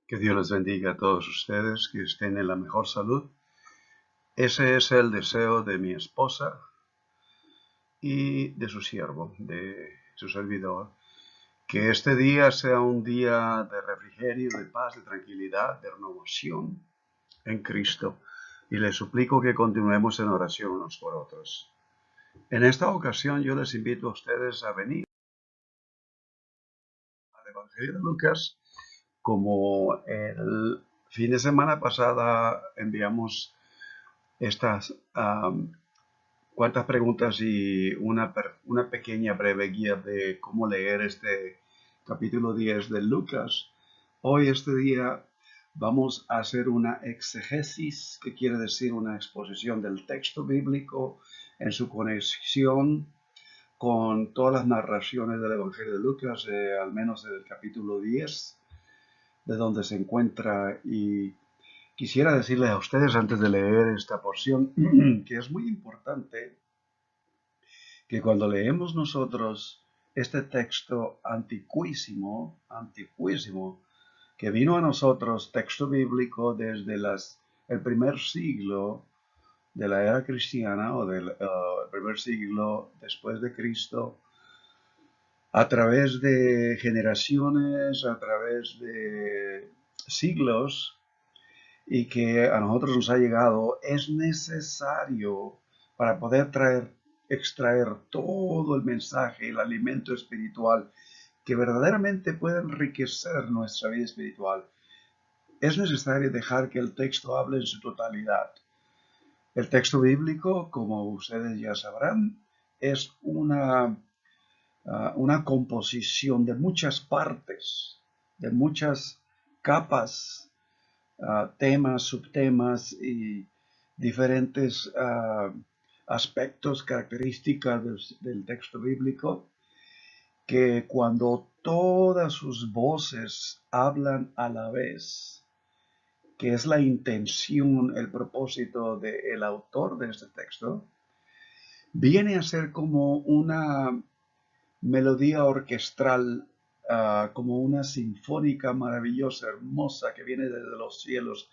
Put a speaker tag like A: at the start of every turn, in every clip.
A: Que Dios les bendiga a todos ustedes, que estén en la mejor salud. Ese es el deseo de mi esposa y de su siervo, de su servidor. Que este día sea un día de refrigerio, de paz, de tranquilidad, de renovación en Cristo. Y les suplico que continuemos en oración unos por otros. En esta ocasión yo les invito a ustedes a venir al Evangelio de Lucas. Como el fin de semana pasada enviamos estas cuantas preguntas y una pequeña breve guía de cómo leer este capítulo 10 de Lucas. Hoy, este día, vamos a hacer una exegesis, que quiere decir una exposición del texto bíblico en su conexión con todas las narraciones del Evangelio de Lucas, al menos del capítulo 10, de donde se encuentra. Y quisiera decirles a ustedes antes de leer esta porción que es muy importante que cuando leemos nosotros este texto antiquísimo, que vino a nosotros, texto bíblico desde el primer siglo de la era cristiana o del primer siglo después de Cristo, a través de generaciones, a través de siglos, y que a nosotros nos ha llegado, es necesario para poder extraer todo el mensaje, el alimento espiritual que verdaderamente puede enriquecer nuestra vida espiritual. Es necesario dejar que el texto hable en su totalidad. El texto bíblico, como ustedes ya sabrán, es una composición de muchas partes, de muchas capas, temas, subtemas y diferentes aspectos, características del texto bíblico, que cuando todas sus voces hablan a la vez, que es la intención, el propósito del autor de este texto, viene a ser como una melodía orquestral, como una sinfónica maravillosa, hermosa, que viene desde los cielos,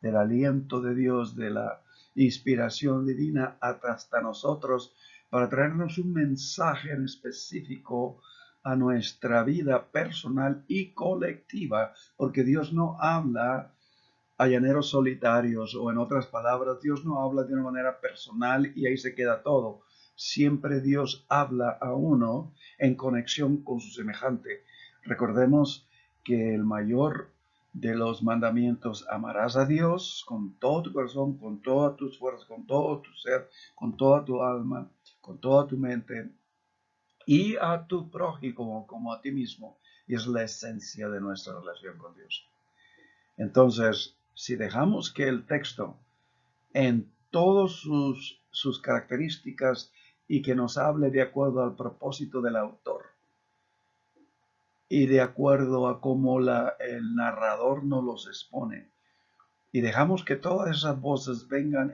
A: del aliento de Dios, de la inspiración divina hasta nosotros, para traernos un mensaje en específico a nuestra vida personal y colectiva, porque Dios no habla a llaneros solitarios, o en otras palabras, Dios no habla de una manera personal y ahí se queda todo. Siempre Dios habla a uno en conexión con su semejante. Recordemos que el mayor de los mandamientos: amarás a Dios con todo tu corazón, con todas tus fuerzas, con todo tu ser, con toda tu alma, con toda tu mente, y a tu prójimo como a ti mismo. Y es la esencia de nuestra relación con Dios. Entonces, si dejamos que el texto, en todas sus características, y que nos hable de acuerdo al propósito del autor y de acuerdo a cómo el narrador nos los expone, y dejamos que todas esas voces vengan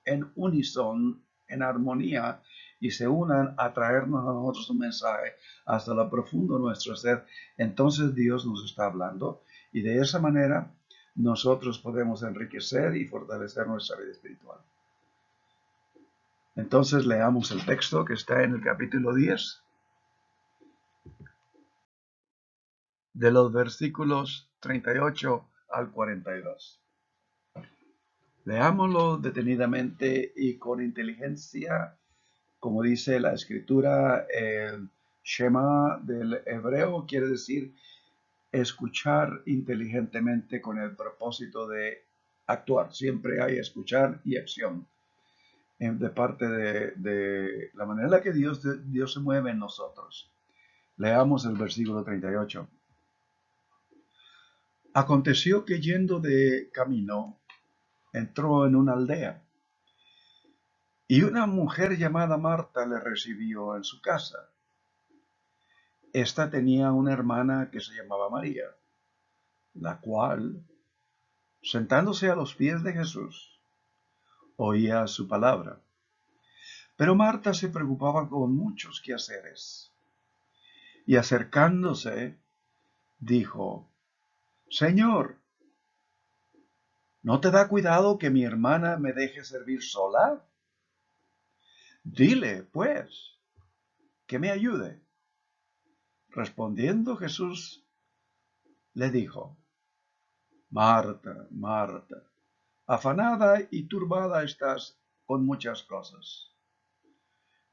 A: en unísono, en armonía, y se unan a traernos a nosotros un mensaje hasta lo profundo de nuestro ser, entonces Dios nos está hablando, y de esa manera nosotros podemos enriquecer y fortalecer nuestra vida espiritual. Entonces leamos el texto que está en el capítulo 10, de los versículos 38 al 42. Leámoslo detenidamente y con inteligencia, como dice la escritura. El Shema del hebreo quiere decir escuchar inteligentemente con el propósito de actuar. Siempre hay escuchar y acción de parte de la manera en la que Dios se mueve en nosotros. Leamos el versículo 38. Aconteció que, yendo de camino, entró en una aldea, y una mujer llamada Marta le recibió en su casa. Esta tenía una hermana que se llamaba María, la cual, sentándose a los pies de Jesús, oía su palabra. Pero Marta se preocupaba con muchos quehaceres, y acercándose, dijo: Señor, ¿No te da cuidado que mi hermana me deje servir sola? Dile, pues, que me ayude. Respondiendo Jesús le dijo, Marta, Marta, afanada y turbada estás con muchas cosas,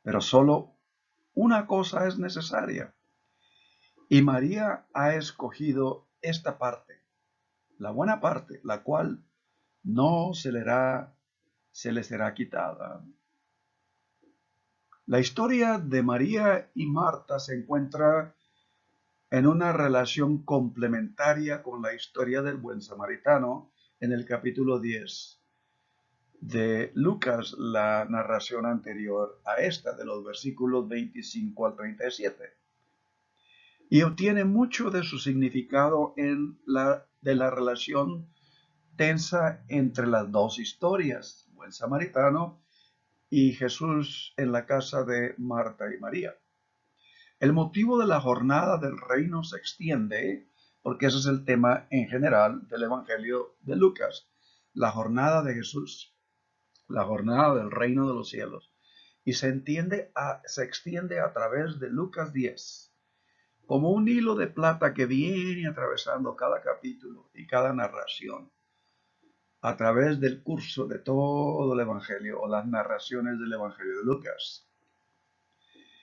A: pero solo una cosa es necesaria, y María ha escogido esta parte, la buena parte, la cual no se le será quitada. La historia de María y Marta se encuentra en una relación complementaria con la historia del buen samaritano en el capítulo 10 de Lucas, la narración anterior a esta, de los versículos 25 al 37. Y obtiene mucho de su significado de la relación tensa entre las dos historias, el buen samaritano y Jesús en la casa de Marta y María. El motivo de la jornada del reino se extiende, porque ese es el tema en general del Evangelio de Lucas, la jornada de Jesús, la jornada del reino de los cielos, y se extiende a través de Lucas 10, como un hilo de plata que viene atravesando cada capítulo y cada narración, a través del curso de todo el Evangelio o las narraciones del Evangelio de Lucas.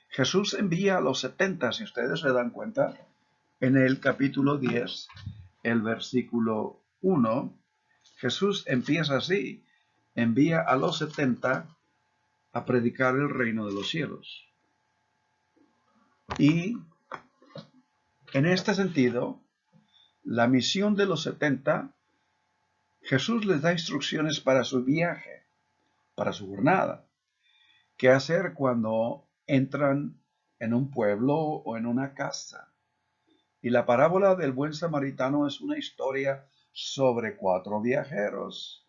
A: Jesús envía a los 70, si ustedes se dan cuenta, en el capítulo 10, el versículo 1, Jesús empieza así, envía a los 70 a predicar el reino de los cielos. Y en este sentido, la misión de los 70, Jesús les da instrucciones para su viaje, para su jornada. ¿Qué hacer cuando entran en un pueblo o en una casa? Y la parábola del buen samaritano es una historia sobre 4 viajeros.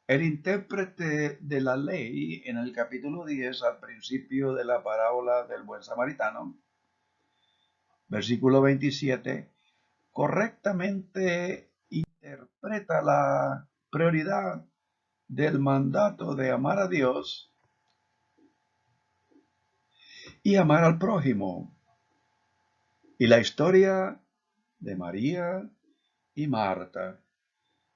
A: El intérprete de la ley en el capítulo 10, al principio de la parábola del buen samaritano, versículo 27, correctamente interpreta la prioridad del mandato de amar a Dios y amar al prójimo. Y la historia de María y Marta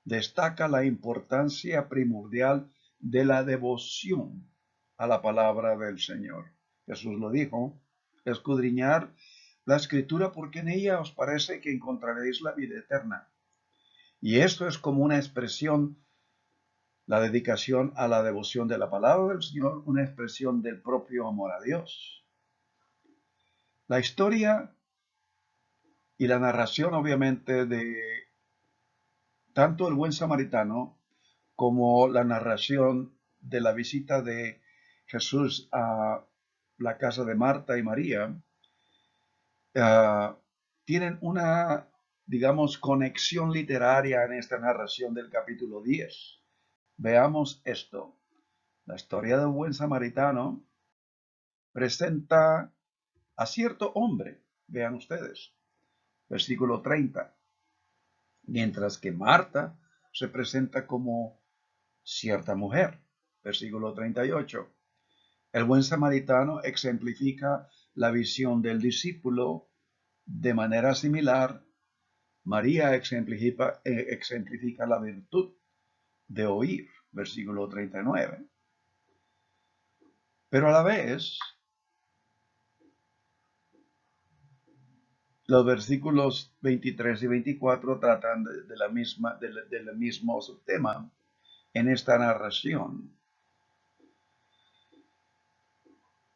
A: destaca la importancia primordial de la devoción a la palabra del Señor. Jesús lo dijo, escudriñar la escritura porque en ella os parece que encontraréis la vida eterna. Y esto es como una expresión, la dedicación a la devoción de la palabra del Señor, una expresión del propio amor a Dios. La historia y la narración, obviamente, de tanto el buen samaritano como la narración de la visita de Jesús a la casa de Marta y María, tienen una, digamos, conexión literaria en esta narración del capítulo 10. Veamos esto. La historia del buen samaritano presenta a cierto hombre, vean ustedes, versículo 30, mientras que Marta se presenta como cierta mujer, versículo 38. El buen samaritano ejemplifica la visión del discípulo. De manera similar, María ejemplifica la virtud de oír, versículo 39. Pero a la vez, los versículos 23 y 24 tratan del mismo tema en esta narración.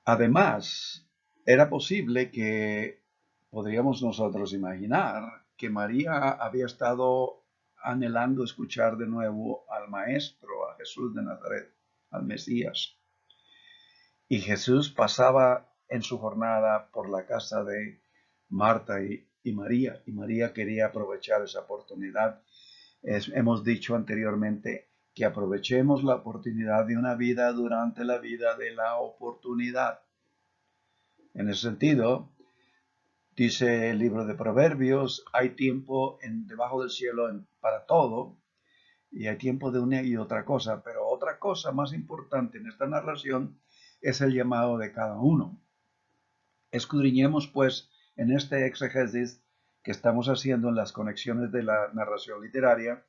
A: Además, era posible que podríamos nosotros imaginar que María había estado anhelando escuchar de nuevo al Maestro, a Jesús de Nazaret, al Mesías. Y Jesús pasaba en su jornada por la casa de Marta y María, y María quería aprovechar esa oportunidad. Hemos dicho anteriormente que aprovechemos la oportunidad de una vida durante la vida de la oportunidad. En ese sentido, dice el libro de Proverbios, hay tiempo debajo del cielo para todo, y hay tiempo de una y otra cosa, pero otra cosa más importante en esta narración es el llamado de cada uno. Escudriñemos pues en este exégesis que estamos haciendo en las conexiones de la narración literaria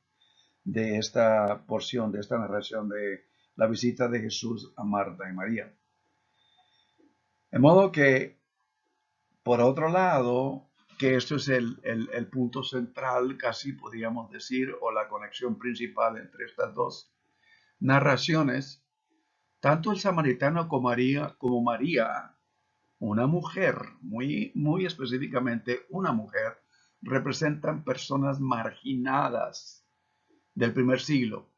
A: de esta porción, de esta narración de la visita de Jesús a Marta y María. De modo que, por otro lado, que esto es el punto central, casi podríamos decir, o la conexión principal entre estas dos narraciones, tanto el samaritano como María, una mujer, muy específicamente una mujer, representan personas marginadas del primer siglo,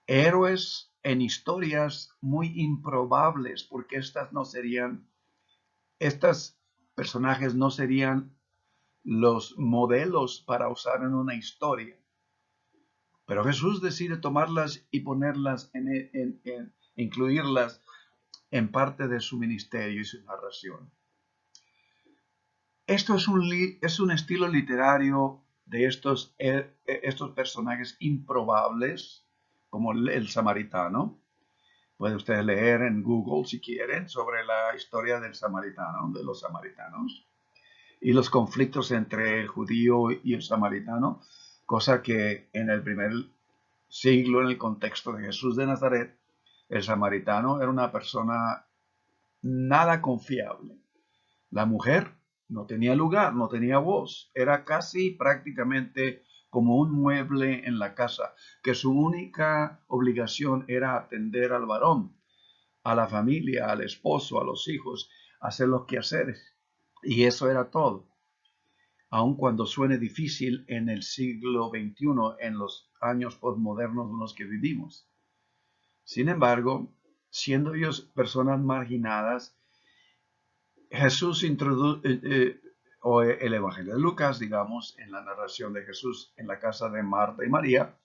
A: héroes en historias muy improbables, porque estos personajes no serían los modelos para usar en una historia. Pero Jesús decide tomarlas y ponerlas, incluirlas en parte de su ministerio y su narración. Esto es un estilo literario de estos personajes improbables, como el samaritano. Pueden ustedes leer en Google si quieren sobre la historia del samaritano, de los samaritanos, y los conflictos entre el judío y el samaritano, cosa que en el primer siglo, en el contexto de Jesús de Nazaret, el samaritano era una persona nada confiable. La mujer no tenía lugar, no tenía voz, era casi prácticamente como un mueble en la casa, que su única obligación era atender al varón, a la familia, al esposo, a los hijos, hacer los quehaceres. Y eso era todo. Aun cuando suene difícil en el siglo XXI, en los años postmodernos en los que vivimos. Sin embargo, siendo ellos personas marginadas, Jesús o el Evangelio de Lucas, digamos, en la narración de Jesús en la casa de Marta y María,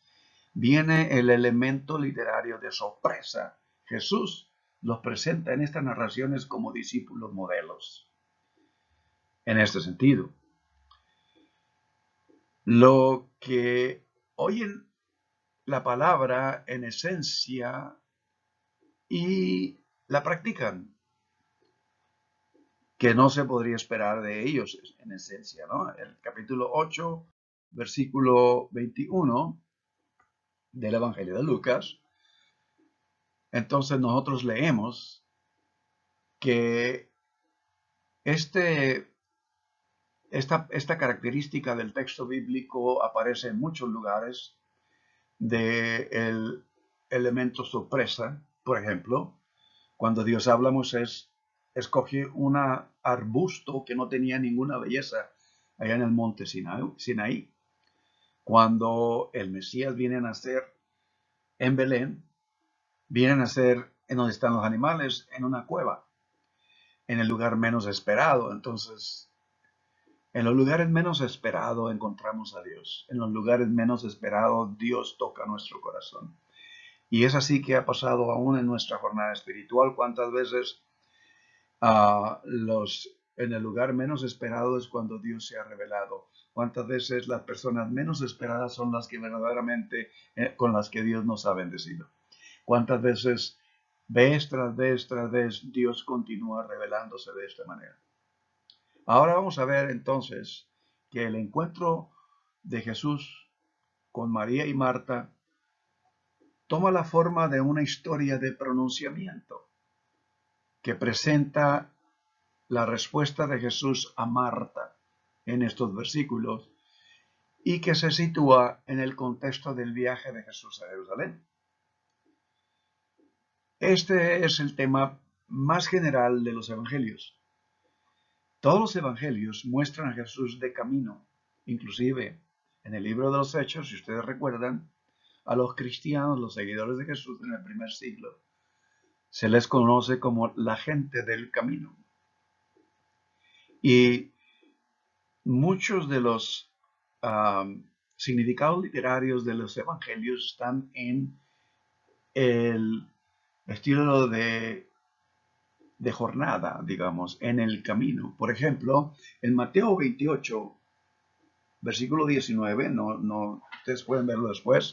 A: viene el elemento literario de sorpresa. Jesús los presenta en estas narraciones como discípulos modelos. En este sentido, lo que oyen la palabra en esencia y la practican, que no se podría esperar de ellos en esencia, ¿no? El capítulo 8, versículo 21 del Evangelio de Lucas. Entonces nosotros leemos que esta característica del texto bíblico aparece en muchos lugares del elemento sorpresa. Por ejemplo, cuando Dios habla a Moisés, escoge un arbusto que no tenía ninguna belleza allá en el monte Sinaí. Cuando el Mesías viene a nacer en Belén, viene a nacer en donde están los animales, en una cueva, en el lugar menos esperado. Entonces, en los lugares menos esperados encontramos a Dios. En los lugares menos esperados Dios toca nuestro corazón. Y es así que ha pasado aún en nuestra jornada espiritual. ¿Cuántas veces en el lugar menos esperado es cuando Dios se ha revelado? ¿Cuántas veces las personas menos esperadas son las que verdaderamente con las que Dios nos ha bendecido? ¿Cuántas veces, vez tras vez tras vez, Dios continúa revelándose de esta manera? Ahora vamos a ver entonces que el encuentro de Jesús con María y Marta toma la forma de una historia de pronunciamiento que presenta la respuesta de Jesús a Marta en estos versículos y que se sitúa en el contexto del viaje de Jesús a Jerusalén. Este es el tema más general de los evangelios. Todos los evangelios muestran a Jesús de camino, inclusive en el libro de los Hechos, si ustedes recuerdan, a los cristianos, los seguidores de Jesús en el primer siglo, se les conoce como la gente del camino. Y muchos de los significados literarios de los evangelios están en el estilo de jornada, digamos, en el camino. Por ejemplo, en Mateo 28, versículo 19, ustedes pueden verlo después,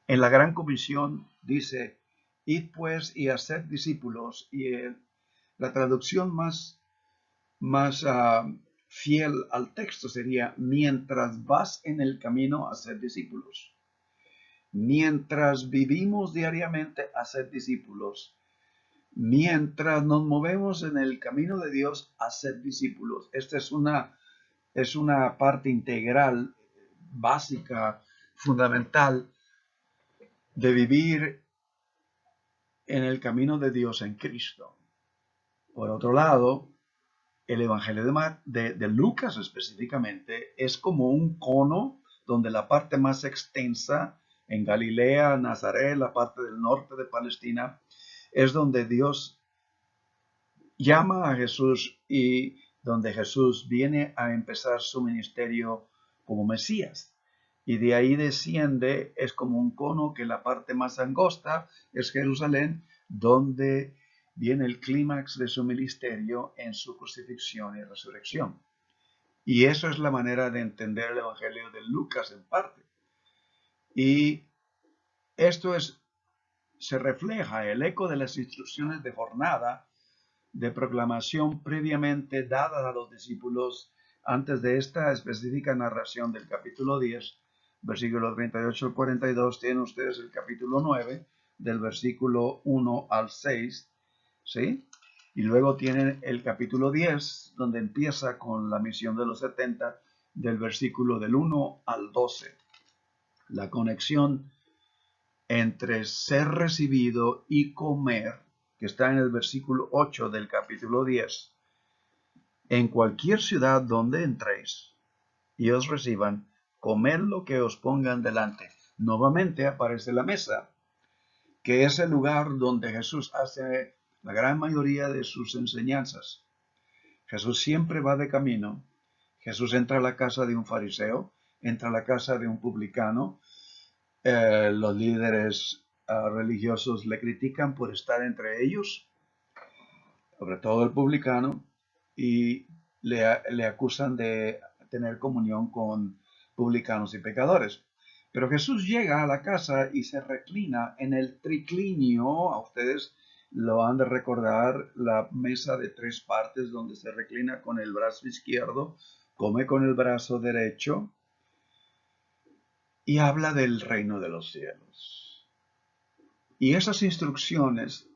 A: En la Gran Comisión dice, id pues y haced discípulos, y la traducción más fiel al texto sería, mientras vas en el camino a ser discípulos. Mientras vivimos diariamente a ser discípulos, mientras nos movemos en el camino de Dios a ser discípulos. Esta es una parte integral, básica, fundamental de vivir en el camino de Dios en Cristo. Por otro lado, el Evangelio de Lucas específicamente es como un cono donde la parte más extensa en Galilea, Nazaret, la parte del norte de Palestina, es donde Dios llama a Jesús y donde Jesús viene a empezar su ministerio como Mesías. Y de ahí desciende, es como un cono que la parte más angosta es Jerusalén, donde viene el clímax de su ministerio en su crucifixión y resurrección. Y eso es la manera de entender el Evangelio de Lucas en parte. Y esto se refleja el eco de las instrucciones de jornada de proclamación previamente dadas a los discípulos antes de esta específica narración del capítulo 10, versículo 38 al 42, tienen ustedes el capítulo 9, del versículo 1 al 6, ¿sí? Y luego tienen el capítulo 10, donde empieza con la misión de los 70, del versículo del 1 al 12. La conexión entre ser recibido y comer, que está en el versículo 8 del capítulo 10. En cualquier ciudad donde entréis y os reciban, comed lo que os pongan delante. Nuevamente aparece la mesa, que es el lugar donde Jesús hace la gran mayoría de sus enseñanzas. Jesús siempre va de camino. Jesús entra a la casa de un fariseo, entra a la casa de un publicano. Los líderes religiosos le critican por estar entre ellos, sobre todo el publicano, y le acusan de tener comunión con publicanos y pecadores. Pero Jesús llega a la casa y se reclina en el triclinio. A ustedes lo han de recordar, la mesa de 3 partes donde se reclina con el brazo izquierdo, come con el brazo derecho y habla del reino de los cielos. Y esas instrucciones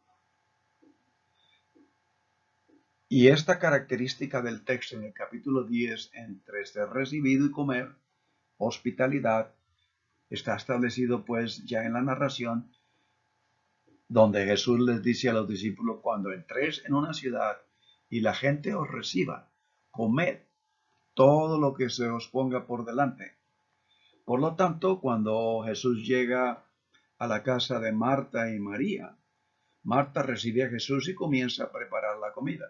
A: y esta característica del texto en el capítulo 10 entre ser recibido y comer, hospitalidad, está establecido pues ya en la narración, donde Jesús les dice a los discípulos, cuando entréis en una ciudad y la gente os reciba, comed todo lo que se os ponga por delante. Por lo tanto, cuando Jesús llega a la casa de Marta y María, Marta recibe a Jesús y comienza a preparar la comida.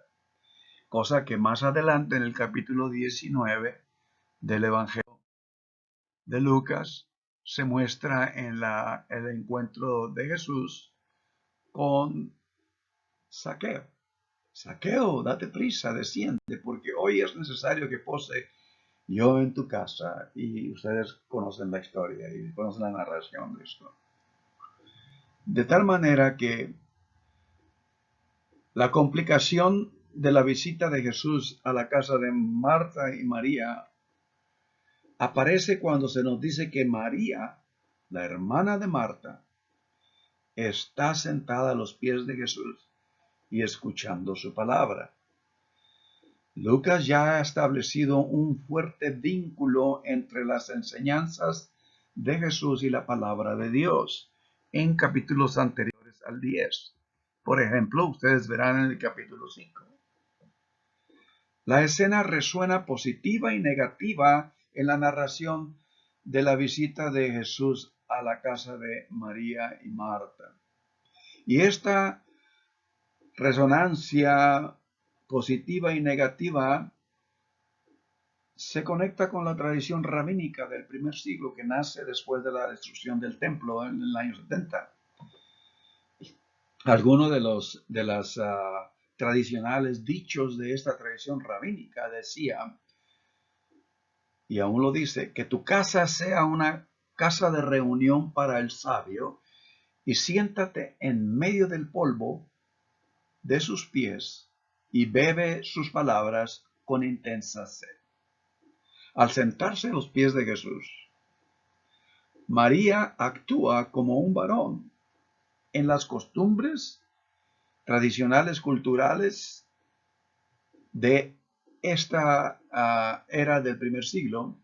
A: Cosa que más adelante en el capítulo 19 del Evangelio de Lucas se muestra en el encuentro de Jesús con Zaqueo. Zaqueo, date prisa, desciende, porque hoy es necesario que pose yo en tu casa. Y ustedes conocen la historia y conocen la narración de esto. De tal manera que la complicación de la visita de Jesús a la casa de Marta y María aparece cuando se nos dice que María, la hermana de Marta, está sentada a los pies de Jesús y escuchando su palabra. Lucas ya ha establecido un fuerte vínculo entre las enseñanzas de Jesús y la palabra de Dios en capítulos anteriores al 10. Por ejemplo, ustedes verán en el capítulo 5. La escena resuena positiva y negativa en la narración de la visita de Jesús a la casa de María y Marta. Y esta resonancia positiva y negativa se conecta con la tradición rabínica del primer siglo, que nace después de la destrucción del templo en el año 70. Algunos de los tradicionales dichos de esta tradición rabínica decía, y aún lo dice, que tu casa sea una casa de reunión para el sabio, y siéntate en medio del polvo de sus pies y bebe sus palabras con intensa sed. Al sentarse a los pies de Jesús, María actúa como un varón en las costumbres tradicionales culturales de esta era del primer siglo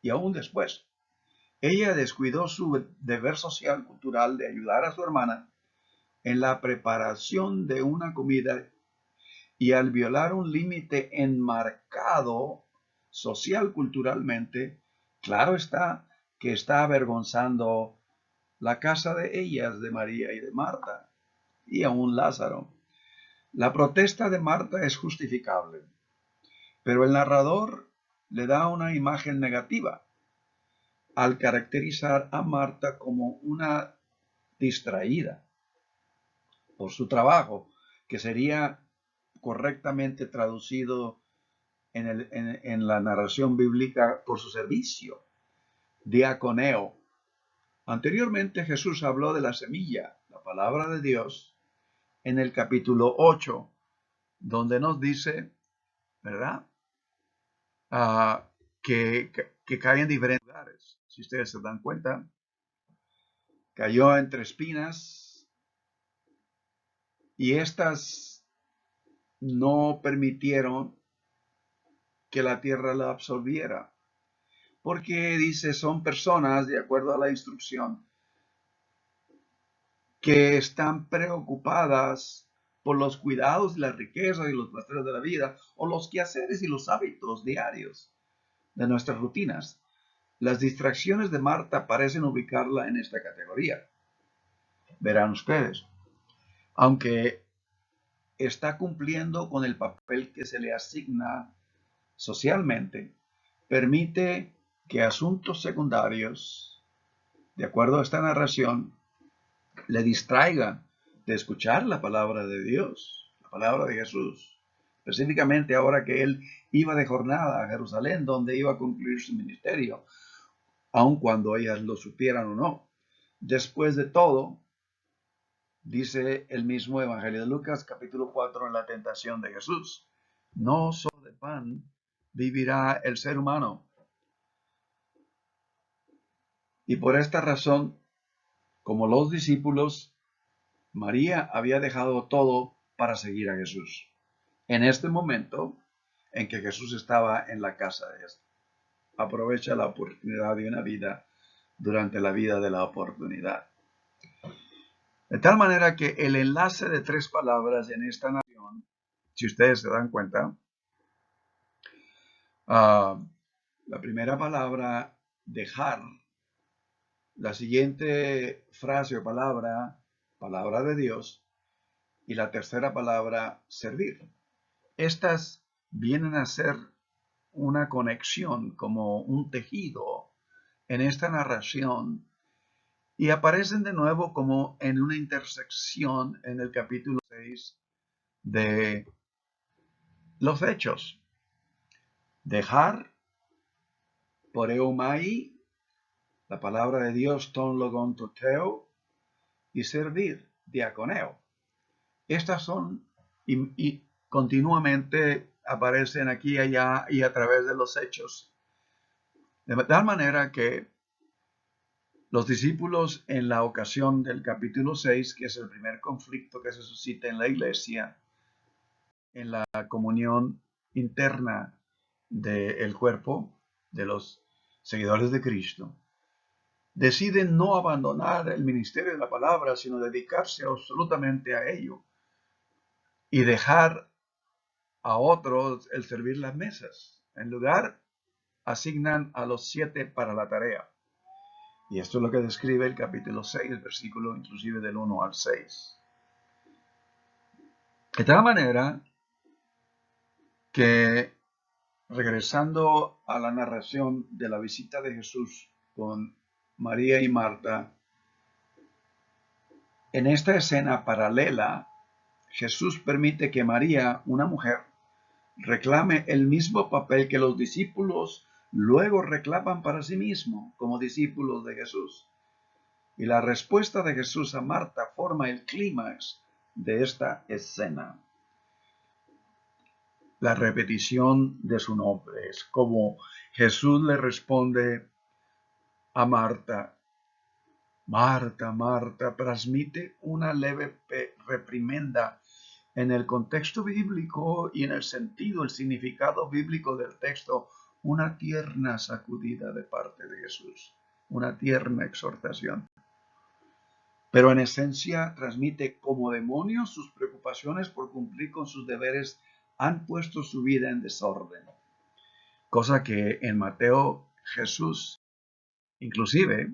A: y aún después. Ella descuidó su deber social cultural de ayudar a su hermana en la preparación de una comida, y al violar un límite enmarcado social culturalmente, claro está que está avergonzando la casa de ellas, de María y de Marta, y aún Lázaro. La protesta de Marta es justificable, pero el narrador le da una imagen negativa al caracterizar a Marta como una distraída por su trabajo, que sería correctamente traducido en la narración bíblica por su servicio, diaconeo. Anteriormente Jesús habló de la semilla, la palabra de Dios, en el capítulo 8, donde nos dice, ¿verdad? Que cae en diferentes lugares. Si ustedes se dan cuenta, cayó entre espinas y estas no permitieron que la tierra la absorbiera. Porque dice, son personas, de acuerdo a la instrucción, que están preocupadas por los cuidados y las riquezas y los placeres de la vida, o los quehaceres y los hábitos diarios de nuestras rutinas. Las distracciones de Marta parecen ubicarla en esta categoría. Verán ustedes, aunque está cumpliendo con el papel que se le asigna socialmente, permite que asuntos secundarios, de acuerdo a esta narración, le distraigan de escuchar la palabra de Dios, la palabra de Jesús. Específicamente ahora que él iba de jornada a Jerusalén, donde iba a concluir su ministerio, aun cuando ellas lo supieran o no. Después de todo, dice el mismo Evangelio de Lucas, capítulo 4, en la tentación de Jesús, no solo de pan vivirá el ser humano. Y por esta razón, como los discípulos, María había dejado todo para seguir a Jesús. En este momento en que Jesús estaba en la casa de ella, aprovecha la oportunidad de una vida durante la vida de la oportunidad. De tal manera que el enlace de tres palabras en esta nación, si ustedes se dan cuenta, la primera palabra, dejar, la siguiente frase o palabra, palabra de Dios, y la tercera palabra, servir. Estas vienen a ser una conexión, como un tejido en esta narración, y aparecen de nuevo como en una intersección en el capítulo 6 de los Hechos. Dejar, poreomai, la palabra de Dios, ton logon toteo, y servir, diaconeo. Estas son y continuamente aparecen aquí y allá y a través de los hechos. De tal manera que los discípulos, en la ocasión del capítulo 6, que es el primer conflicto que se suscita en la iglesia, en la comunión interna del cuerpo de los seguidores de Cristo, deciden no abandonar el ministerio de la palabra, sino dedicarse absolutamente a ello y dejar a otros el servir las mesas. En lugar, asignan a los 7 para la tarea. Y esto es lo que describe el capítulo 6, el versículo inclusive del 1 al 6. De tal manera que, regresando a la narración de la visita de Jesús con María y Marta, en esta escena paralela, Jesús permite que María, una mujer, reclame el mismo papel que los discípulos luego reclaman para sí mismos como discípulos de Jesús. Y la respuesta de Jesús a Marta forma el clímax de esta escena. La repetición de su nombre es como Jesús le responde a Marta. Marta, Marta, transmite una leve reprimenda en el contexto bíblico y en el sentido, el significado bíblico del texto, una tierna sacudida de parte de Jesús, una tierna exhortación. Pero en esencia transmite como demonios sus preocupaciones por cumplir con sus deberes han puesto su vida en desorden. Cosa que en Mateo Jesús inclusive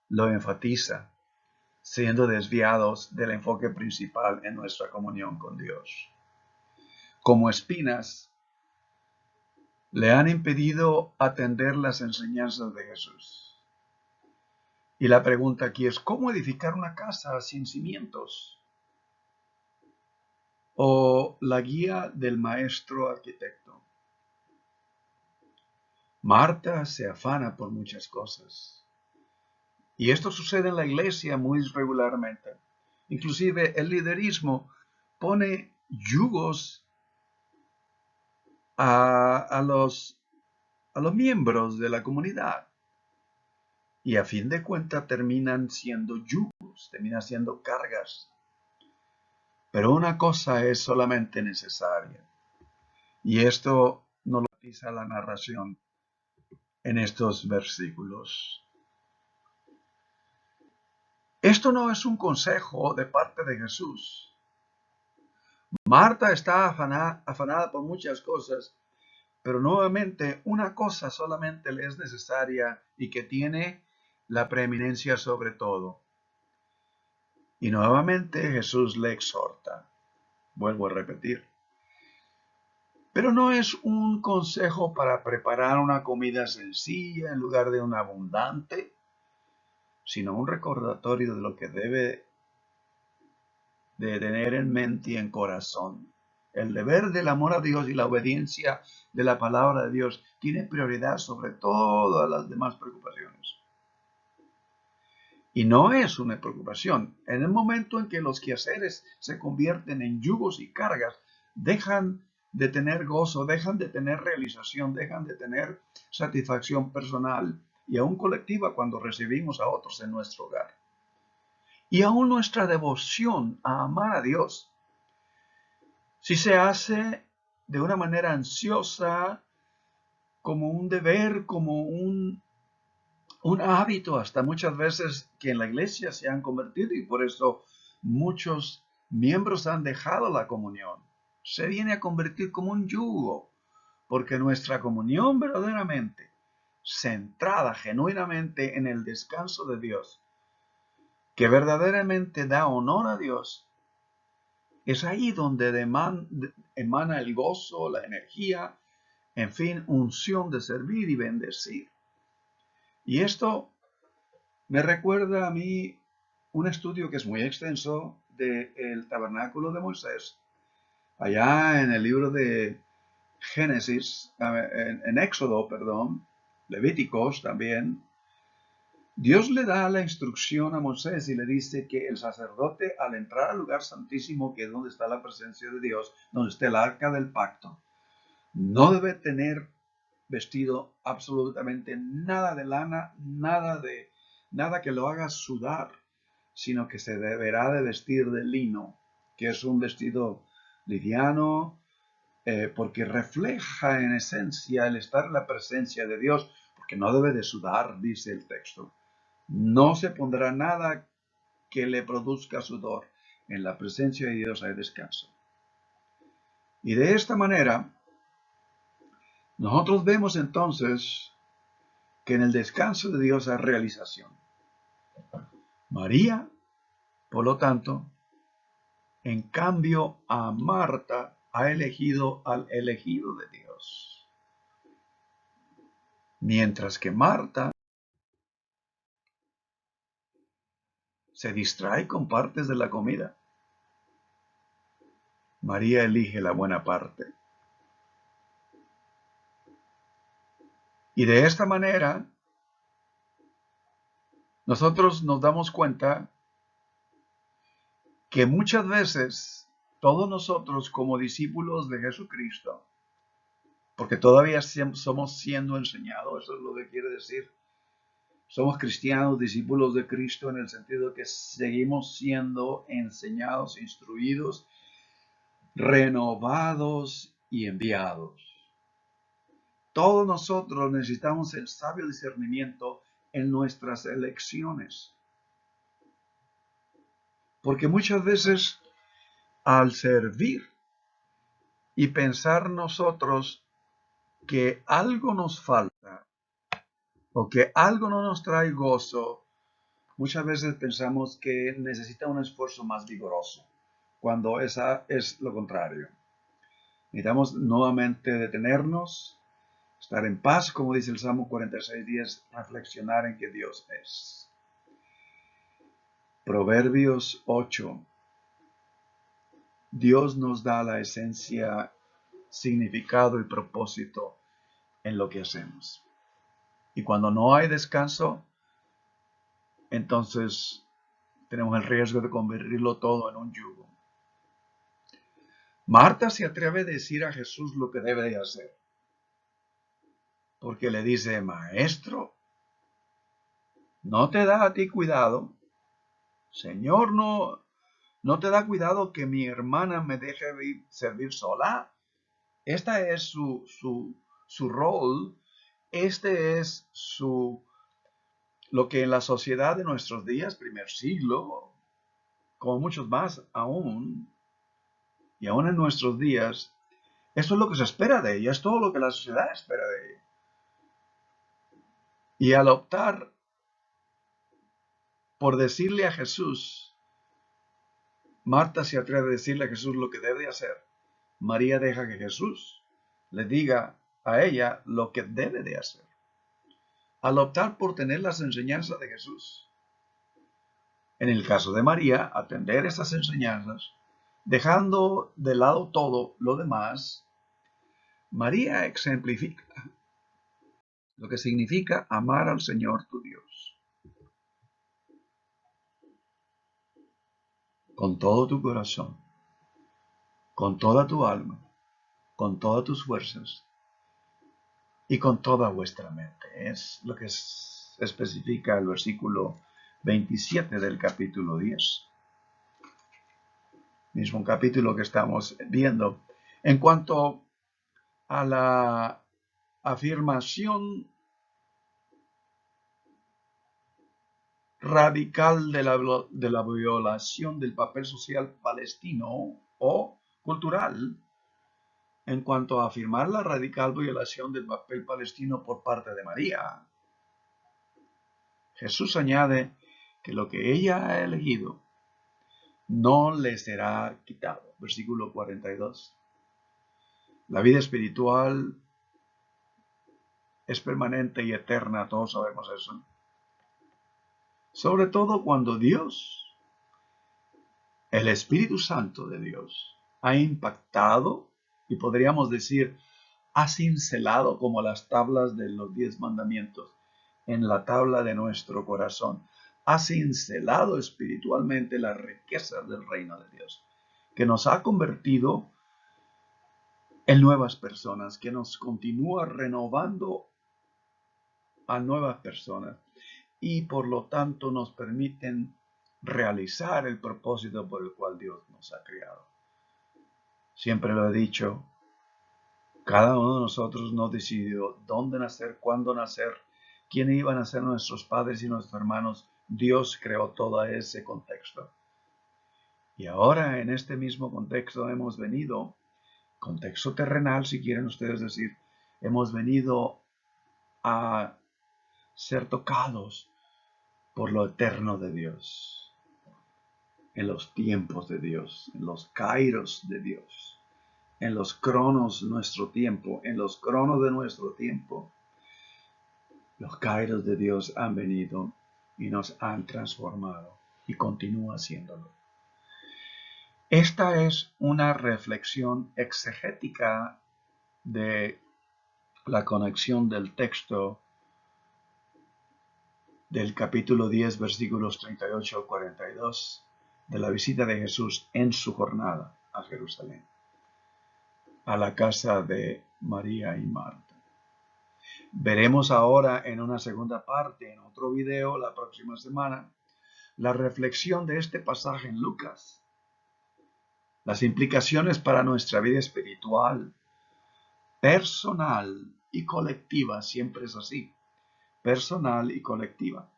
A: lo enfatiza, siendo desviados del enfoque principal en nuestra comunión con Dios. Como espinas, le han impedido atender las enseñanzas de Jesús. Y la pregunta aquí es, ¿cómo edificar una casa sin cimientos? O la guía del maestro arquitecto. Marta se afana por muchas cosas. Y esto sucede en la iglesia muy regularmente. Inclusive el liderismo pone yugos a los miembros de la comunidad. Y a fin de cuentas terminan siendo yugos, terminan siendo cargas. Pero una cosa es solamente necesaria. Y esto nos lo dice la narración en estos versículos. Esto no es un consejo de parte de Jesús. Marta está afanada por muchas cosas, pero nuevamente una cosa solamente le es necesaria y que tiene la preeminencia sobre todo. Y nuevamente Jesús le exhorta. Vuelvo a repetir. Pero no es un consejo para preparar una comida sencilla en lugar de una abundante, sino un recordatorio de lo que debe de tener en mente y en corazón. El deber del amor a Dios y la obediencia de la palabra de Dios tiene prioridad sobre todas las demás preocupaciones. Y no es una preocupación. En el momento en que los quehaceres se convierten en yugos y cargas, dejan de tener gozo, dejan de tener realización, dejan de tener satisfacción personal y aún colectiva cuando recibimos a otros en nuestro hogar. Y aún nuestra devoción a amar a Dios, si se hace de una manera ansiosa, como un deber, como un hábito, hasta muchas veces que en la iglesia se han convertido y por eso muchos miembros han dejado la comunión. Se viene a convertir como un yugo, porque nuestra comunión verdaderamente centrada genuinamente en el descanso de Dios, que verdaderamente da honor a Dios, es ahí donde emana el gozo, la energía, en fin, unción de servir y bendecir. Y esto me recuerda a mí un estudio que es muy extenso del tabernáculo de Moisés, allá en el libro de Génesis, en Éxodo, perdón, Levíticos también. Dios le da la instrucción a Moisés y le dice que el sacerdote al entrar al lugar santísimo, que es donde está la presencia de Dios, donde está el arca del pacto, no debe tener vestido absolutamente nada de lana, nada que lo haga sudar, sino que se deberá de vestir de lino, que es un vestido liviano, porque refleja en esencia el estar en la presencia de Dios, porque no debe de sudar, dice el texto. No se pondrá nada que le produzca sudor. En la presencia de Dios hay descanso. Y de esta manera, nosotros vemos entonces que en el descanso de Dios hay realización. María, por lo tanto, en cambio a Marta ha elegido al elegido de Dios. Mientras que Marta se distrae con partes de la comida, María elige la buena parte. Y de esta manera, nosotros nos damos cuenta que muchas veces todos nosotros como discípulos de Jesucristo, porque todavía somos siendo enseñados, eso es lo que quiere decir. Somos cristianos, discípulos de Cristo en el sentido de que seguimos siendo enseñados, instruidos, renovados y enviados. Todos nosotros necesitamos el sabio discernimiento en nuestras elecciones. Porque muchas veces al servir y pensar nosotros que algo nos falta o que algo no nos trae gozo, muchas veces pensamos que necesita un esfuerzo más vigoroso, cuando esa es lo contrario. Necesitamos nuevamente detenernos, estar en paz, como dice el Salmo 46:10, reflexionar en que Dios es. Proverbios 8. Dios nos da la esencia, significado y propósito en lo que hacemos. Y cuando no hay descanso, entonces tenemos el riesgo de convertirlo todo en un yugo. Marta se atreve a decir a Jesús lo que debe de hacer, porque le dice: Maestro, ¿no te da a ti cuidado? Señor, ¿no te da cuidado que mi hermana me deje servir sola? Este es su rol, este es lo que en la sociedad de nuestros días, primer siglo, como muchos más aún, y aún en nuestros días, esto es lo que se espera de ella, es todo lo que la sociedad espera de ella. Y al optar por decirle a Jesús, Marta se atreve a decirle a Jesús lo que debe hacer. María deja que Jesús le diga a ella lo que debe de hacer. Al optar por tener las enseñanzas de Jesús, en el caso de María, atender esas enseñanzas, dejando de lado todo lo demás, María ejemplifica lo que significa amar al Señor tu Dios con todo tu corazón, con toda tu alma, con todas tus fuerzas y con toda vuestra mente. Es lo que especifica el versículo 27 del capítulo 10. Mismo capítulo que estamos viendo. En cuanto a la afirmación radical de la violación del papel social palestino o cultural, en cuanto a afirmar la radical violación del papel palestino por parte de María, Jesús añade que lo que ella ha elegido no le será quitado. Versículo 42. La vida espiritual es permanente y eterna, todos sabemos eso. Sobre todo cuando Dios, el Espíritu Santo de Dios, ha impactado y podríamos decir, ha cincelado como las tablas de los 10 mandamientos en la tabla de nuestro corazón. Ha cincelado espiritualmente las riquezas del reino de Dios, que nos ha convertido en nuevas personas, que nos continúa renovando a nuevas personas y por lo tanto nos permiten realizar el propósito por el cual Dios nos ha creado. Siempre lo he dicho, cada uno de nosotros no decidió dónde nacer, cuándo nacer, quién iban a ser nuestros padres y nuestros hermanos. Dios creó todo ese contexto. Y ahora en este mismo contexto hemos venido, contexto terrenal si quieren ustedes decir, hemos venido a ser tocados por lo eterno de Dios, en los tiempos de Dios, en los kairos de Dios, en los cronos de nuestro tiempo, en los cronos de nuestro tiempo. Los kairos de Dios han venido y nos han transformado y continúa haciéndolo. Esta es una reflexión exegética de la conexión del texto del capítulo 10, versículos 38 al 42, de la visita de Jesús en su jornada a Jerusalén, a la casa de María y Marta. Veremos ahora en una segunda parte, en otro video, la próxima semana, la reflexión de este pasaje en Lucas, las implicaciones para nuestra vida espiritual, personal y colectiva. Siempre es así, personal y colectiva.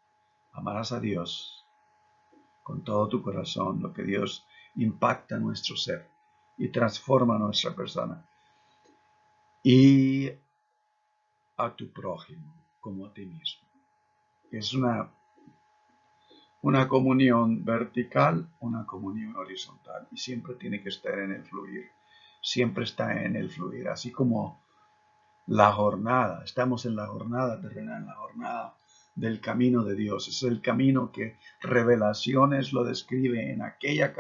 A: Amarás a Dios con todo tu corazón, lo que Dios impacta nuestro ser y transforma nuestra persona, y a tu prójimo como a ti mismo. Es una comunión vertical, una comunión horizontal, y siempre tiene que estar en el fluir, siempre está en el fluir, así como la jornada. Estamos en la jornada terrenal, en la jornada del camino de Dios. Es el camino que Revelaciones lo describe. En aquella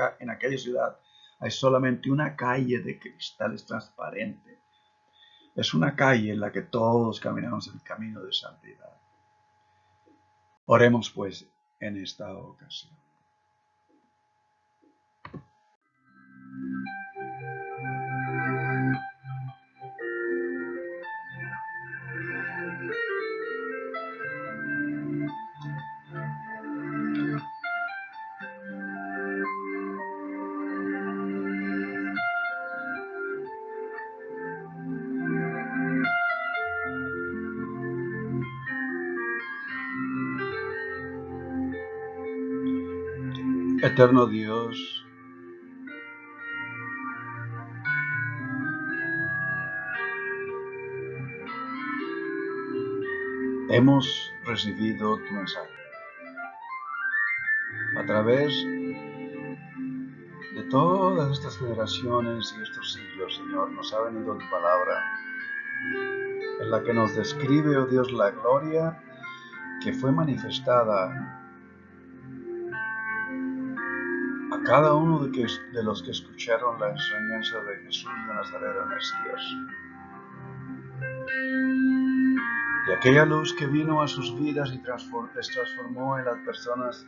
A: ciudad hay solamente una calle de cristales transparente. Es una calle en la que todos caminamos el camino de santidad. Oremos pues en esta ocasión. Eterno Dios, hemos recibido tu mensaje. A través de todas estas generaciones y estos siglos, Señor, nos ha venido tu palabra, en la que nos describe, oh Dios, la gloria que fue manifestada a cada uno de los que escucharon la enseñanza de Jesús de Nazaret, el Mesías. Y aquella luz que vino a sus vidas y les transformó en las personas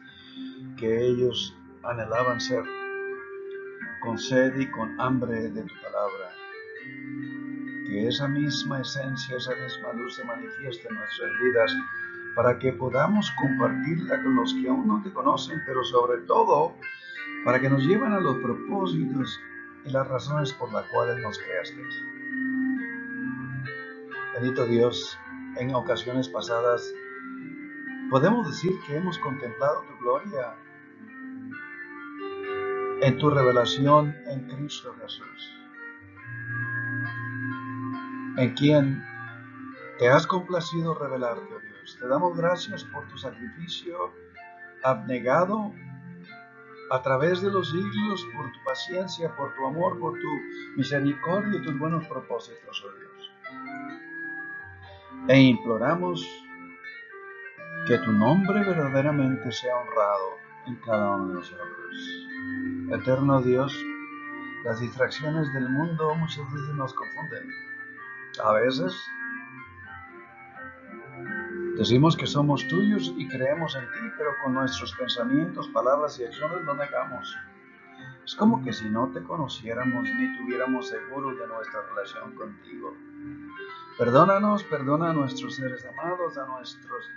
A: que ellos anhelaban ser, con sed y con hambre de tu palabra. Que esa misma esencia, esa misma luz se manifieste en nuestras vidas, para que podamos compartirla con los que aún no te conocen, pero sobre todo para que nos lleven a los propósitos y las razones por las cuales nos creaste. Bendito Dios, en ocasiones pasadas podemos decir que hemos contemplado tu gloria en tu revelación en Cristo Jesús, en quien te has complacido revelarte, oh Dios. Te damos gracias por tu sacrificio abnegado a través de los siglos, por tu paciencia, por tu amor, por tu misericordia y tus buenos propósitos, oh Dios. E imploramos que tu nombre verdaderamente sea honrado en cada uno de nosotros. Eterno Dios, las distracciones del mundo muchas veces nos confunden. A veces decimos que somos tuyos y creemos en ti, pero con nuestros pensamientos, palabras y acciones lo negamos. Es como que si no te conociéramos ni tuviéramos seguros de nuestra relación contigo. Perdónanos, perdona a nuestros seres amados, a nuestros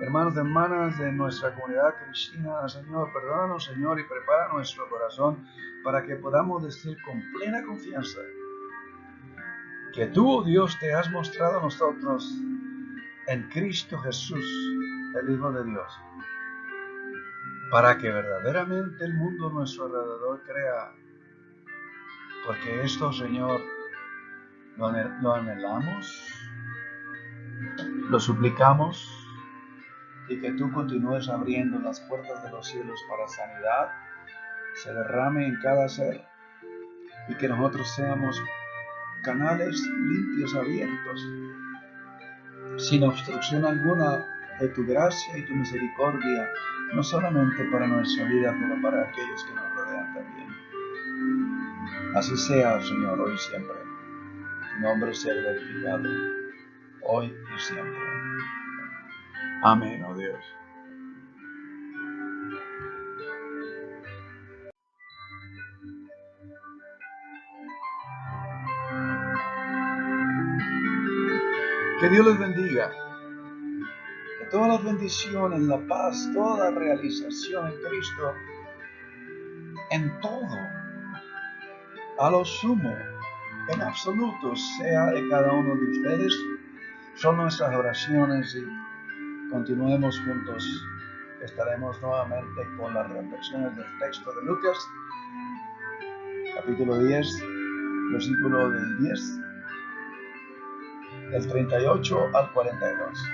A: hermanos y hermanas de nuestra comunidad cristiana, Señor. Perdónanos, Señor, y prepara nuestro corazón para que podamos decir con plena confianza que tú, oh Dios, te has mostrado a nosotros en Cristo Jesús, el Hijo de Dios, para que verdaderamente el mundo a nuestro alrededor crea, porque esto, Señor, lo anhelamos, lo suplicamos, y que tú continúes abriendo las puertas de los cielos para sanidad se derrame en cada ser, y que nosotros seamos canales limpios, abiertos, sin obstrucción alguna de tu gracia y tu misericordia, no solamente para nuestra vida, pero para aquellos que nos rodean también. Así sea, Señor, hoy y siempre. Tu nombre sea glorificado. hoy y siempre. Amén, oh Dios. Que Dios les bendiga. Que todas las bendiciones, la paz, toda realización en Cristo, en todo, a lo sumo, en absoluto, sea de cada uno de ustedes. Son nuestras oraciones y continuemos juntos. Estaremos nuevamente con las reflexiones del texto de Lucas, capítulo 10, versículo del 10, del 38 al 42.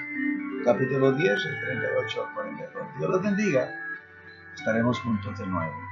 A: Capítulo 10, del 38 al 42. Dios les bendiga. Estaremos juntos de nuevo.